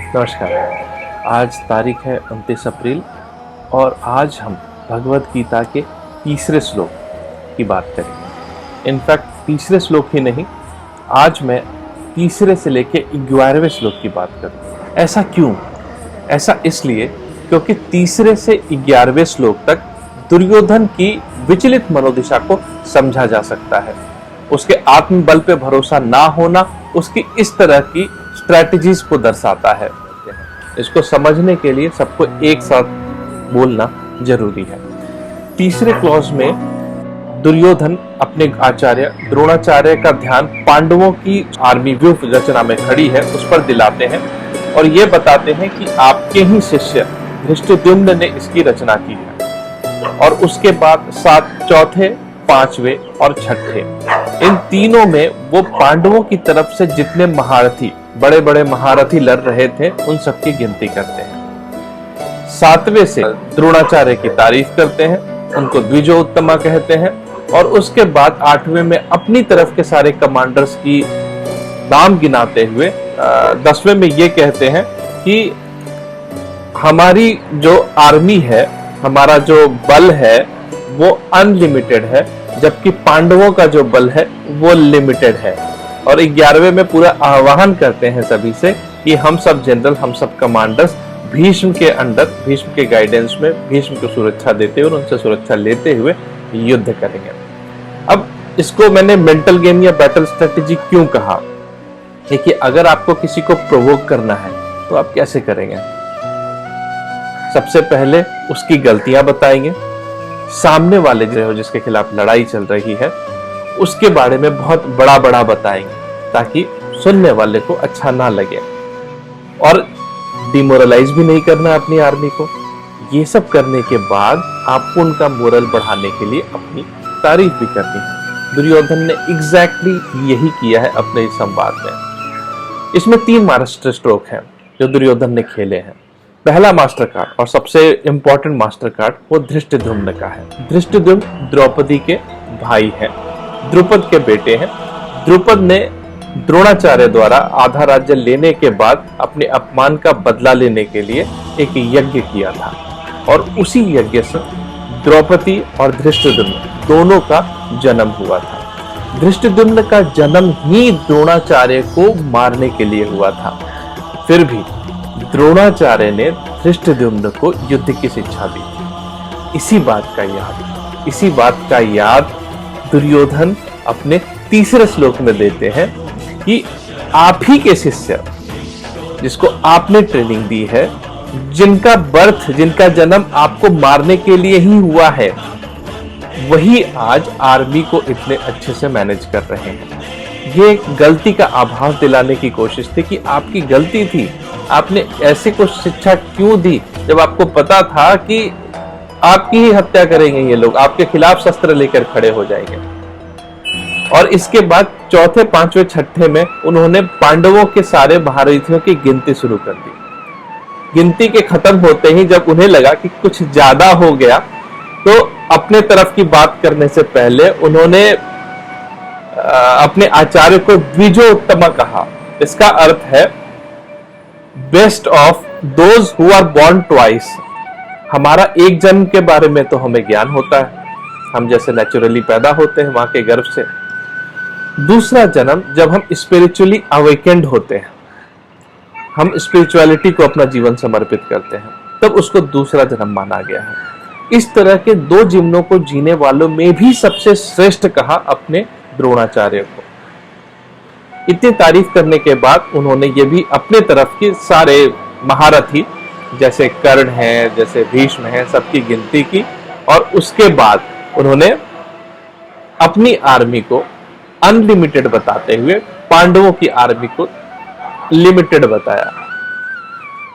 नमस्कार। आज तारीख है 29 अप्रैल और आज हम भगवत गीता के तीसरे श्लोक की बात करेंगे। इनफैक्ट तीसरे श्लोक ही नहीं, आज मैं तीसरे से लेके 11वें श्लोक की बात करूँ। ऐसा क्यों? ऐसा इसलिए क्योंकि तीसरे से 11वें श्लोक तक दुर्योधन की विचलित मनोदशा को समझा जा सकता है। उसके आत्मबल पे भरोसा ना होना उसकी इस तरह की स्ट्रैटेजीज को दर्शाता है। इसको समझने के लिए सबको एक साथ बोलना जरूरी है। तीसरे क्लॉज में दुर्योधन अपने आचार्य द्रोणाचार्य का ध्यान पांडवों की आर्मी व्यूह रचना में खड़ी है उस पर दिलाते हैं और ये बताते हैं कि आपके ही शिष्य धृष्टद्युम्न ने इसकी रचना की है। और उसके बाद चौथे, पांचवे और छठे, इन तीनों में वो पांडवों की तरफ से जितने महारथी, बड़े बड़े महारथी लड़ रहे थे उन सबकी गिनती करते हैं। सातवें से द्रोणाचार्य की तारीफ करते हैं, उनको द्विजोत्तमा कहते हैं। और उसके बाद आठवें में अपनी तरफ के सारे कमांडर्स की नाम गिनाते हुए 10वें में ये कहते हैं कि हमारी जो आर्मी है, हमारा जो बल है वो अनलिमिटेड है, जबकि पांडवों का जो बल है वो लिमिटेड है। और 11वें में पूरा आह्वान करते हैं सभी से कि हम सब जनरल, हम सब कमांडर्स भीष्म के अंडर, भीष्म के गाइडेंस में भीष्म को सुरक्षा देते हुए और उनसे सुरक्षा लेते हुए युद्ध करेंगे। अब इसको मैंने मेंटल गेम या बैटल स्ट्रेटेजी क्यों कहा? देखिए, अगर आपको किसी को प्रोवोक करना है तो आप कैसे करेंगे? सबसे पहले उसकी गलतियां बताएंगे, सामने वाले जो जिसके खिलाफ लड़ाई चल रही है उसके बारे में बहुत बड़ा बड़ा बताएंगे ताकि सुनने वाले को अच्छा ना लगे, और डिमोरलाइज भी नहीं करना अपनी आर्मी को। ये सब करने के बाद आपको उनका मोरल बढ़ाने के लिए अपनी तारीफ भी करनी है। दुर्योधन ने एग्जैक्टली यही किया है अपने इस संवाद में। इसमें 3 मास्टर स्ट्रोक हैं जो दुर्योधन ने खेले हैं। पहला मास्टर कार्ड और सबसे इंपॉर्टेंट मास्टर कार्ड वो धृष्टद्युम्न का है। धृष्टद्युम्न द्रौपदी के भाई हैं, द्रुपद के बेटे हैं। द्रुपद ने द्रोणाचार्य द्वारा आधा राज्य लेने के बाद अपने अपमान का बदला लेने के लिए एक यज्ञ किया था, और उसी यज्ञ से द्रौपदी और धृष्टद्युम्न दोनों का जन्म हुआ था। धृष्टद्युम्न का जन्म ही द्रोणाचार्य को मारने के लिए हुआ था। फिर भी द्रोणाचार्य ने धृष्टद्युम्न को युद्ध की शिक्षा दी थी। इसी बात का याद दुर्योधन अपने तीसरे श्लोक में देते हैं कि आप ही के शिष्य, जिसको आपने ट्रेनिंग दी है, जिनका बर्थ, जिनका जन्म आपको मारने के लिए ही हुआ है, वही आज आर्मी को इतने अच्छे से मैनेज कर रहे हैं। ये गलती का आभास दिलाने की कोशिश थी कि आपकी गलती थी, आपने ऐसी कुछ शिक्षा क्यों दी जब आपको पता था कि आपकी ही हत्या करेंगे ये लोग, आपके खिलाफ शस्त्र लेकर खड़े हो जाएंगे। और इसके बाद चौथे, पांचवें, छठे में उन्होंने पांडवों के सारे महारथियों की गिनती शुरू कर दी। गिनती के खत्म होते ही जब उन्हें लगा कि कुछ ज्यादा हो गया तो अपने तरफ की बात करने से पहले उन्होंने अपने आचार्य को द्विजोत्तमा कहा। इसका अर्थ है best of those who are born twice. हमारा एक जन्म के बारे में तो हमें ज्ञान होता है, हम जैसे नेचुरली पैदा होते हैं वहां के गर्भ से। दूसरा जन्म जब हम स्पिरिचुअली अवेकेंड होते हैं, हम स्पिरिचुअलिटी को अपना जीवन समर्पित करते हैं, तब उसको दूसरा जन्म माना गया है। इस तरह के 2 जीवनों को जीने वालों में भी सबसे श्रेष्ठ कहा अपने द्रोणाचार्य को। इतनी तारीफ करने के बाद उन्होंने ये भी अपने तरफ के सारे महारथी जैसे कर्ण हैं, जैसे भीष्म हैं, सबकी गिनती की, और उसके बाद उन्होंने अपनी आर्मी को अनलिमिटेड बताते हुए पांडवों की आर्मी को लिमिटेड बताया।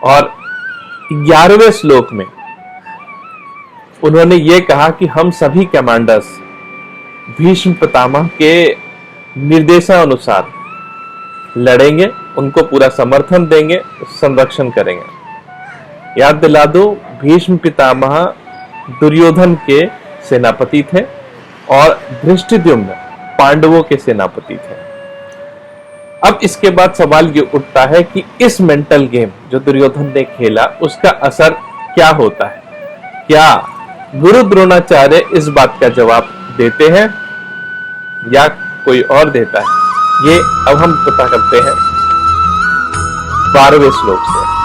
और 11वें श्लोक में उन्होंने ये कहा कि हम सभी कमांडर्स भीष्म पितामह के निर्देशानुसार लड़ेंगे, उनको पूरा समर्थन देंगे, संरक्षण करेंगे। याद दिला दो, भीष्म पितामह दुर्योधन के सेनापति थे और धृष्टद्युम्न पांडवों के सेनापति थे। अब इसके बाद सवाल ये उठता है कि इस मेंटल गेम जो दुर्योधन ने खेला उसका असर क्या होता है। क्या गुरु द्रोणाचार्य इस बात का जवाब देते हैं या कोई और देता है, ये अब हम पता करते हैं 12वें श्लोक से।